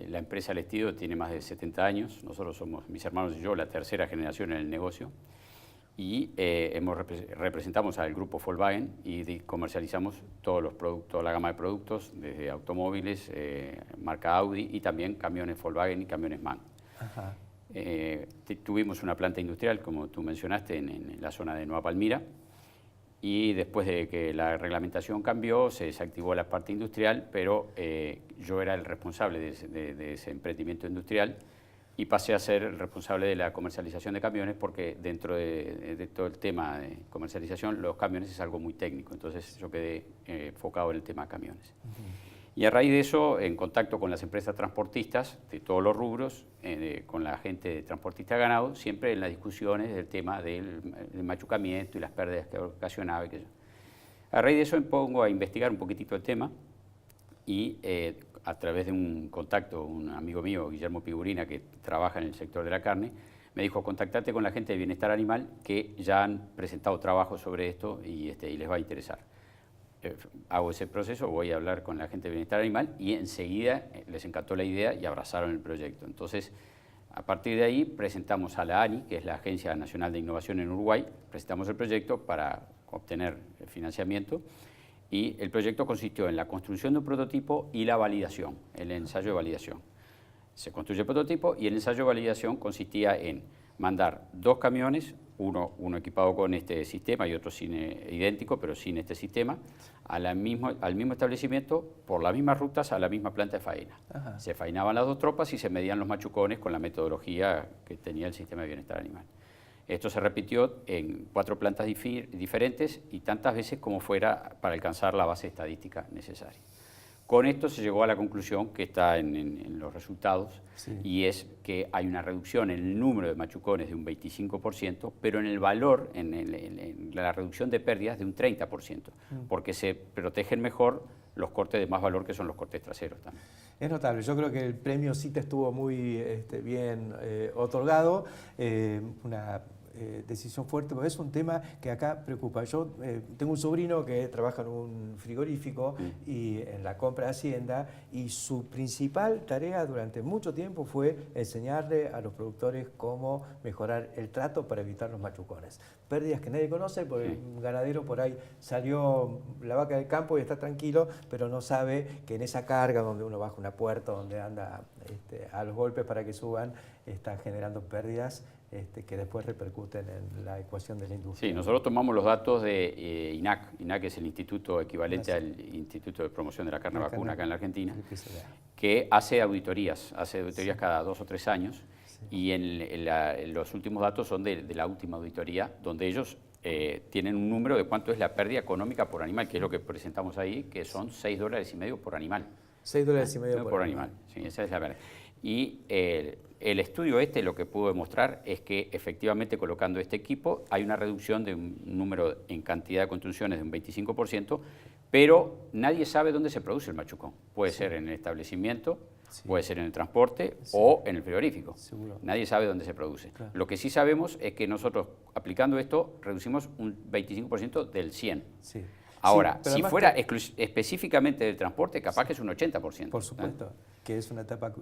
La empresa Lestido tiene más de 70 años. Nosotros somos, mis hermanos y yo, la tercera generación en el negocio. Y representamos al grupo Volkswagen y comercializamos todos los productos, toda la gama de productos, desde automóviles, marca Audi y también camiones Volkswagen y camiones MAN. Ajá. Tuvimos una planta industrial, como tú mencionaste, en la zona de Nueva Palmira, y después de que la reglamentación cambió, se desactivó la parte industrial, pero yo era el responsable de ese emprendimiento industrial y pasé a ser el responsable de la comercialización de camiones, porque dentro de todo el tema de comercialización, los camiones es algo muy técnico, entonces yo quedé enfocado en el tema de camiones. Y a raíz de eso, en contacto con las empresas transportistas de todos los rubros, con la gente de transportista de ganado, siempre en las discusiones del tema del machucamiento y las pérdidas que ocasionaba. A raíz de eso me pongo a investigar un poquitito el tema y a través de un contacto, un amigo mío, Guillermo Pigurina, que trabaja en el sector de la carne, me dijo: contactate con la gente de bienestar animal que ya han presentado trabajos sobre esto y les va a interesar. Hago ese proceso, voy a hablar con la gente de bienestar animal y enseguida les encantó la idea y abrazaron el proyecto. Entonces, a partir de ahí presentamos a la ANI, que es la Agencia Nacional de Innovación en Uruguay, presentamos el proyecto para obtener financiamiento y el proyecto consistió en la construcción de un prototipo y la validación, el ensayo de validación. Se construye el prototipo y el ensayo de validación consistía en mandar 2 camiones, uno equipado con este sistema y otro idéntico, pero sin este sistema, al mismo establecimiento, por las mismas rutas, a la misma planta de faena. Ajá. Se faenaban las 2 tropas y se medían los machucones con la metodología que tenía el sistema de bienestar animal. Esto se repitió en 4 plantas diferentes y tantas veces como fuera para alcanzar la base estadística necesaria. Con esto se llegó a la conclusión que está en los resultados, sí, y es que hay una reducción en el número de machucones de un 25%, pero en el valor, en la reducción de pérdidas de un 30%, porque se protegen mejor los cortes de más valor, que son los cortes traseros también. Es notable, yo creo que el premio CITA estuvo muy bien otorgado, una decisión fuerte, porque es un tema que acá preocupa. Yo tengo un sobrino que trabaja en un frigorífico y en la compra de Hacienda, y su principal tarea durante mucho tiempo fue enseñarle a los productores cómo mejorar el trato para evitar los machucones. Pérdidas que nadie conoce, porque un ganadero por ahí salió la vaca del campo y está tranquilo, pero no sabe que en esa carga donde uno baja una puerta, donde anda a los golpes para que suban, está generando pérdidas que después repercuten en la ecuación de la industria. Sí, nosotros tomamos los datos de INAC. INAC es el instituto equivalente al Instituto de Promoción de la Carne Vacuna acá en la Argentina, que hace auditorías cada 2 o 3 años, y en los últimos datos son de la última auditoría, donde ellos tienen un número de cuánto es la pérdida económica por animal, que es lo que presentamos ahí, que son $6,5 por animal. $6,5 por animal. Sí, esa es la verdad. Y el estudio lo que pudo demostrar es que efectivamente colocando este equipo hay una reducción de un número en cantidad de construcciones de un 25%, pero nadie sabe dónde se produce el machucón. Puede ser en el establecimiento, puede ser en el transporte o en el frigorífico. Nadie sabe dónde se produce. Claro. Lo que sí sabemos es que nosotros, aplicando esto, reducimos un 25% del 100%. Sí. Ahora, si fuera específicamente del transporte, capaz que es un 80%. Por supuesto, que es una etapa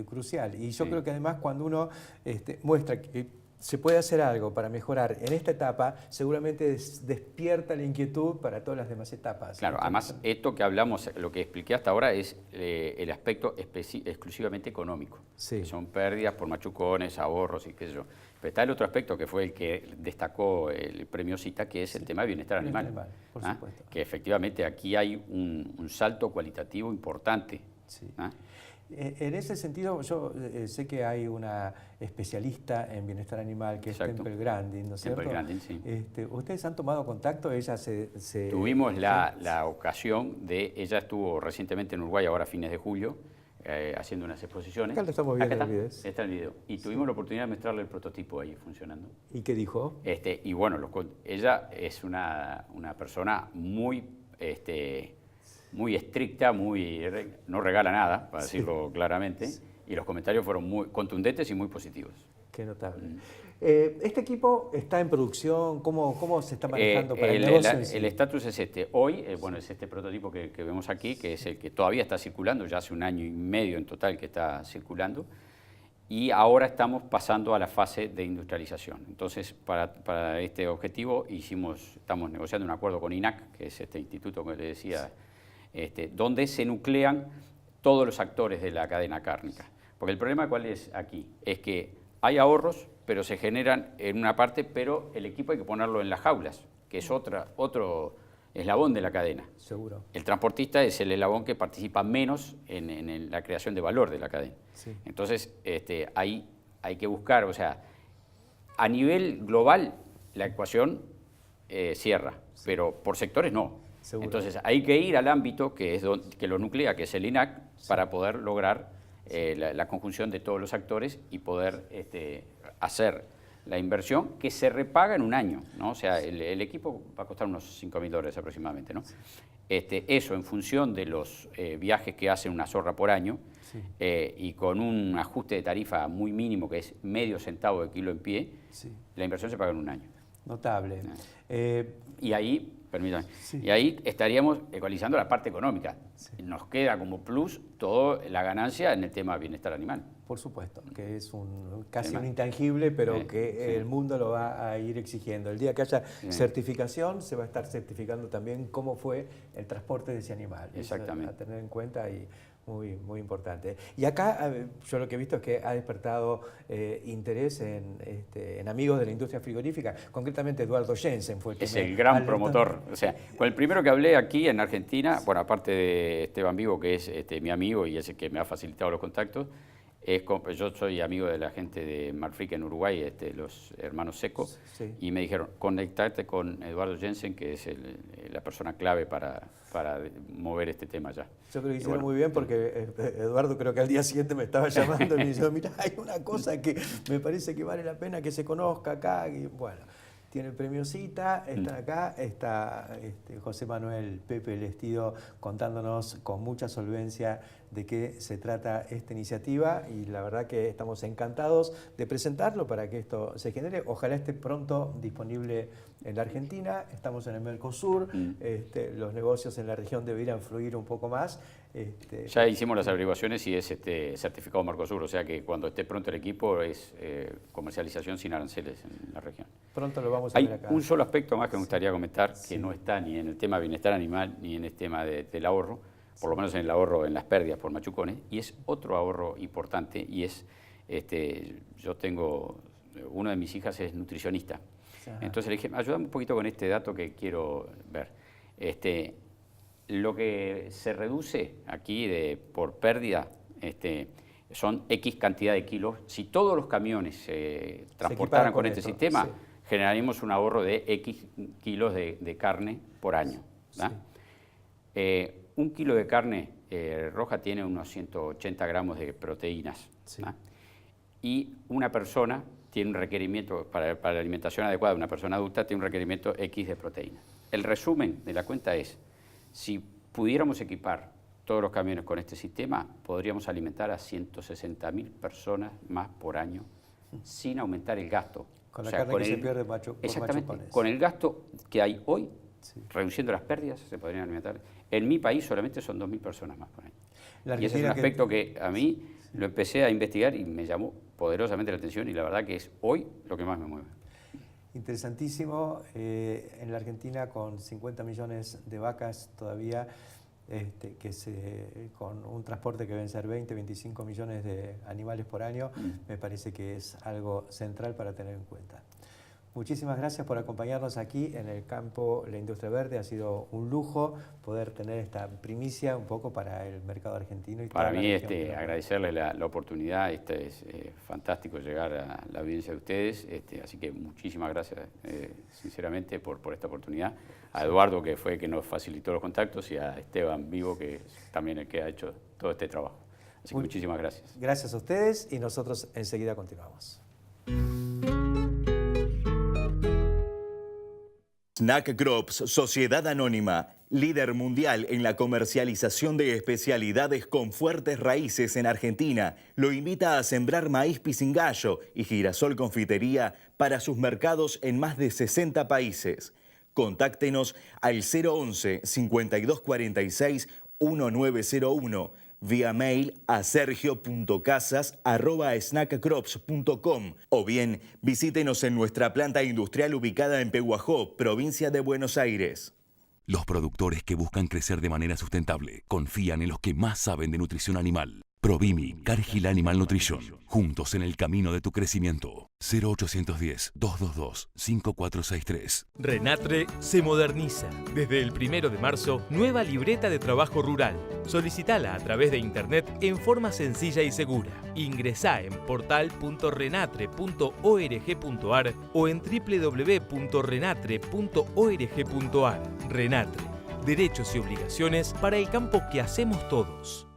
crucial. Y yo creo que además cuando uno muestra que se puede hacer algo para mejorar en esta etapa, seguramente despierta la inquietud para todas las demás etapas. Claro, además esto que hablamos, lo que expliqué hasta ahora es el aspecto exclusivamente económico. Sí. Que son pérdidas por machucones, ahorros y qué sé yo. Pero está el otro aspecto que fue el que destacó el premio CITA, que es el tema de bienestar animal. Por supuesto. Que efectivamente aquí hay un salto cualitativo importante. Sí. En ese sentido, yo sé que hay una especialista en bienestar animal que es Temple Grandin, ¿no es cierto? Temple Grandin, sí. ¿Ustedes han tomado contacto? Ella Tuvimos la ocasión ella estuvo recientemente en Uruguay, ahora a fines de julio, haciendo unas exposiciones. Acá lo estamos viendo en el video. Está el video. Y tuvimos la oportunidad de mostrarle el prototipo ahí funcionando. ¿Y qué dijo? Y bueno, ella es una persona muy estricta, no regala nada, para decirlo claramente, y los comentarios fueron muy contundentes y muy positivos. Qué notable. ¿Este equipo está en producción? ¿Cómo se está manejando para el negocio en sí? El estatus es este. Hoy, es este prototipo que vemos aquí, que es el que todavía está circulando, ya hace 1 año y medio en total que está circulando, y ahora estamos pasando a la fase de industrialización. Entonces, para este objetivo estamos negociando un acuerdo con INAC, que es este instituto que les decía, donde se nuclean todos los actores de la cadena cárnica. Porque el problema ¿cuál es aquí? Es que hay ahorros, pero se generan en una parte, pero el equipo hay que ponerlo en las jaulas, que es otro eslabón de la cadena. Seguro. El transportista es el eslabón que participa menos en la creación de valor de la cadena. Sí. Entonces, ahí hay que buscar, o sea, a nivel global la ecuación cierra, pero por sectores no. Seguro. Entonces hay que ir al ámbito que lo nuclea, que es el INAC, para poder lograr la conjunción de todos los actores y poder hacer la inversión que se repaga en 1 año, ¿no? O sea, el equipo va a costar unos $5.000 aproximadamente, ¿no? Eso en función de los viajes que hace una zorra por año, sí. Y con un ajuste de tarifa muy mínimo, que es medio centavo de kilo en pie, sí. La inversión se paga en 1 año. Notable. Y ahí, permítame, sí. Y ahí estaríamos ecualizando la parte económica. Sí. Nos queda como plus toda la ganancia en el tema de bienestar animal. Por supuesto, que es casi un intangible, pero que el mundo lo va a ir exigiendo. El día que haya certificación, se va a estar certificando también cómo fue el transporte de ese animal. Exactamente. Eso a tener en cuenta y muy importante. Y acá yo lo que he visto es que ha despertado interés en amigos de la industria frigorífica, concretamente Eduardo Jensen fue el que es el gran promotor. O sea, con el primero que hablé aquí en Argentina, bueno, aparte de Esteban Vigo, que es mi amigo y es el que me ha facilitado los contactos, yo soy amigo de la gente de Marfrig en Uruguay, los hermanos Seco, sí. Y me dijeron, conectarte con Eduardo Jensen, que es la persona clave para mover este tema ya. Yo creo que hicieron muy bien porque Eduardo creo que al día siguiente me estaba llamando y me dijo, mira, hay una cosa que me parece que vale la pena que se conozca acá, y bueno. tiene el premio Cita, están acá, está José Manuel Pepe Lestido contándonos con mucha solvencia de qué se trata esta iniciativa y la verdad que estamos encantados de presentarlo para que esto se genere. Ojalá esté pronto disponible en la Argentina, estamos en el Mercosur, los negocios en la región deberían fluir un poco más. Ya hicimos las averiguaciones y es certificado Mercosur, o sea que cuando esté pronto el equipo es comercialización sin aranceles en la región. Pronto lo vamos a ver acá. Hay un solo aspecto más que me gustaría comentar, que no está ni en el tema de bienestar animal ni en el tema del ahorro, por lo menos en el ahorro en las pérdidas por machucones, y es otro ahorro importante, y es, yo tengo, una de mis hijas es nutricionista, entonces le dije, ayúdame un poquito con este dato que quiero ver. Lo que se reduce aquí por pérdida son X cantidad de kilos. Si todos los camiones se transportaran con este sistema, generaríamos un ahorro de X kilos de carne por año. Un kilo de carne roja tiene unos 180 gramos de proteínas. Y una persona tiene un requerimiento, para la alimentación adecuada de una persona adulta, tiene un requerimiento X de proteínas. El resumen de la cuenta es, si pudiéramos equipar todos los camiones con este sistema, podríamos alimentar a 160.000 personas más por año sin aumentar el gasto. Con la carne que se pierde por exactamente, machucones. con el gasto que hay hoy, reduciendo las pérdidas, se podrían alimentar. En mi país solamente son 2.000 personas más por año. Y ese es un aspecto que a mí lo empecé a investigar y me llamó poderosamente la atención y la verdad que es hoy lo que más me mueve. Interesantísimo. En la Argentina, con 50 millones de vacas todavía, con un transporte que deben ser 20, 25 millones de animales por año, me parece que es algo central para tener en cuenta. Muchísimas gracias por acompañarnos aquí en el campo La Industria Verde. Ha sido un lujo poder tener esta primicia un poco para el mercado argentino. Y para mí, agradecerles la oportunidad. Es fantástico llegar a la audiencia de ustedes. Así que muchísimas gracias, sinceramente, por esta oportunidad. A Eduardo, que fue que nos facilitó los contactos, y a Esteban Vivo, que es también el que ha hecho todo este trabajo. Así que muchísimas gracias. Gracias a ustedes y nosotros enseguida continuamos. Snack Crops, Sociedad Anónima, líder mundial en la comercialización de especialidades con fuertes raíces en Argentina, lo invita a sembrar maíz pisingallo y girasol confitería para sus mercados en más de 60 países. Contáctenos al 011 5246 1901. Vía mail a sergio.casas@snackcrops.com o bien visítenos en nuestra planta industrial ubicada en Pehuajó, provincia de Buenos Aires. Los productores que buscan crecer de manera sustentable confían en los que más saben de nutrición animal. Provimi, Cargill Animal Nutrition. Juntos en el camino de tu crecimiento. 0810-222-5463. Renatre se moderniza. Desde el 1 de marzo, nueva libreta de trabajo rural. Solicitala a través de internet en forma sencilla y segura. Ingresá en portal.renatre.org.ar o en www.renatre.org.ar. Renatre. Derechos y obligaciones para el campo que hacemos todos.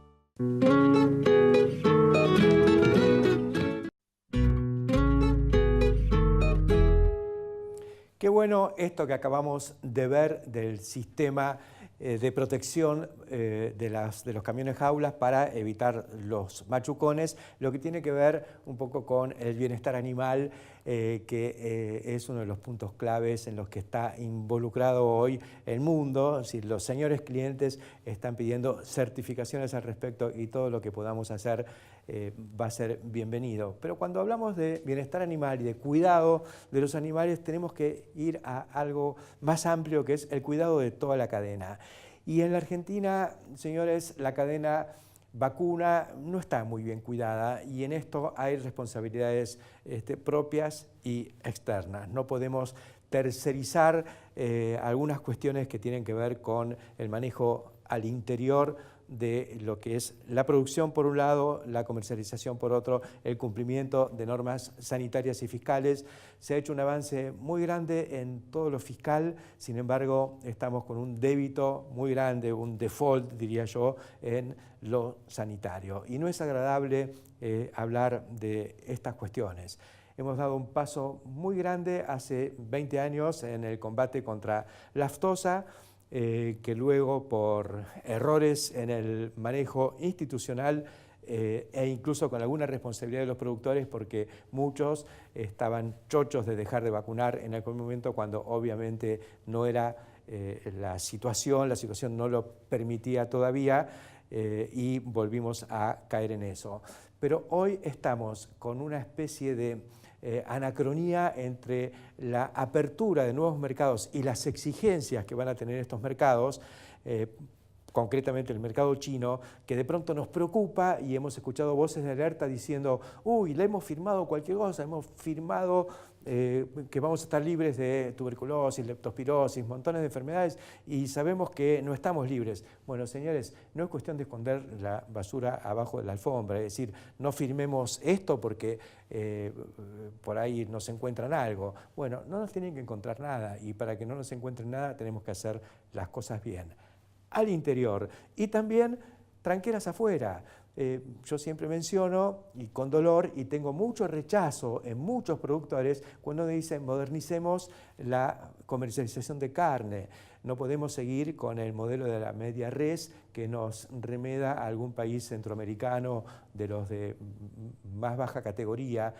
Qué bueno esto que acabamos de ver del sistema de protección de los camiones jaulas para evitar los machucones, lo que tiene que ver un poco con el bienestar animal, que es uno de los puntos claves en los que está involucrado hoy el mundo. Si los señores clientes están pidiendo certificaciones al respecto y todo lo que podamos hacer va a ser bienvenido. Pero cuando hablamos de bienestar animal y de cuidado de los animales, tenemos que ir a algo más amplio, que es el cuidado de toda la cadena. Y en la Argentina, señores, la cadena vacuna no está muy bien cuidada y en esto hay responsabilidades propias y externas. No podemos tercerizar algunas cuestiones que tienen que ver con el manejo al interior de lo que es la producción por un lado, la comercialización por otro, el cumplimiento de normas sanitarias y fiscales. Se ha hecho un avance muy grande en todo lo fiscal, sin embargo estamos con un débito muy grande, un default diría yo, en lo sanitario. Y no es agradable hablar de estas cuestiones. hemos dado un paso muy grande hace 20 años en el combate contra la aftosa, que luego por errores en el manejo institucional e incluso con alguna responsabilidad de los productores, porque muchos estaban chochos de dejar de vacunar en algún momento cuando obviamente no era la situación no lo permitía todavía, y volvimos a caer en eso. Pero hoy estamos con una especie de anacronía entre la apertura de nuevos mercados y las exigencias que van a tener estos mercados, concretamente el mercado chino, que de pronto nos preocupa, y hemos escuchado voces de alerta diciendo, uy, le hemos firmado cualquier cosa, hemos firmado que vamos a estar libres de tuberculosis, leptospirosis, montones de enfermedades, y sabemos que no estamos libres. Bueno, señores, no es cuestión de esconder la basura abajo de la alfombra, es decir, no firmemos esto porque por ahí nos encuentran algo. Bueno, no nos tienen que encontrar nada, y para que no nos encuentren nada tenemos que hacer las cosas bien, al interior, y también tranqueras afuera. Yo siempre menciono, y con dolor, y tengo mucho rechazo en muchos productores cuando dicen modernicemos la comercialización de carne. No podemos seguir con el modelo de la media res que nos remeda a algún país centroamericano de los de más baja categoría.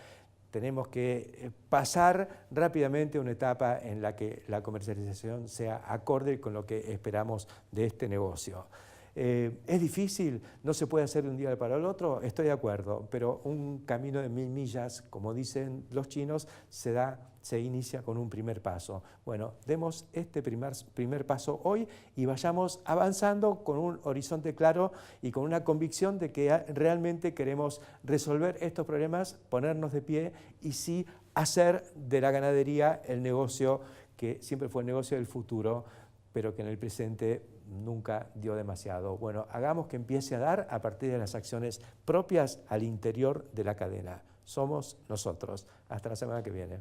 Tenemos que pasar rápidamente a una etapa en la que la comercialización sea acorde con lo que esperamos de este negocio. ¿Es difícil? ¿No se puede hacer de un día para el otro? Estoy de acuerdo, pero un camino de 1000 millas, como dicen los chinos, se inicia con un primer paso. Bueno, demos este primer paso hoy y vayamos avanzando con un horizonte claro y con una convicción de que realmente queremos resolver estos problemas, ponernos de pie y sí hacer de la ganadería el negocio que siempre fue el negocio del futuro, pero que en el presente nunca dio demasiado. Bueno, hagamos que empiece a dar a partir de las acciones propias al interior de la cadena. Somos nosotros. Hasta la semana que viene.